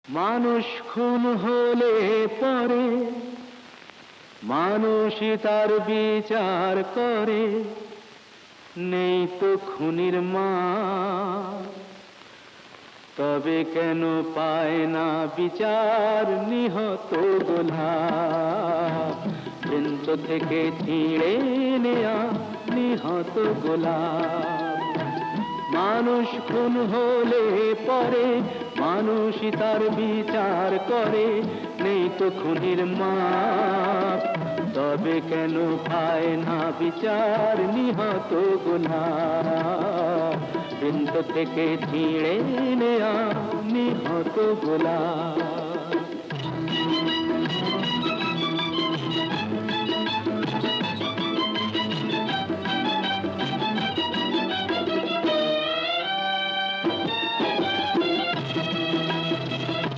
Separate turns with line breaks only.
মানুষ খুন হলে পরে মানুষই তার বিচার করে, নেই তো খুনির মা। তবে কেন পায় না বিচার নিহত গোলাপ? বৃন্ত থেকে ছিঁড়ে নেয়া নিহত গোলাপ। মানুষ খুন হলে পরে মানুষই তার বিচার করে, নেই তো খুনির মাপ। তবে কেন পায় না বিচার নিহত গোলাপ? বৃন্ত থেকে ছিঁড়ে নেয়া নিহত গোলাপ।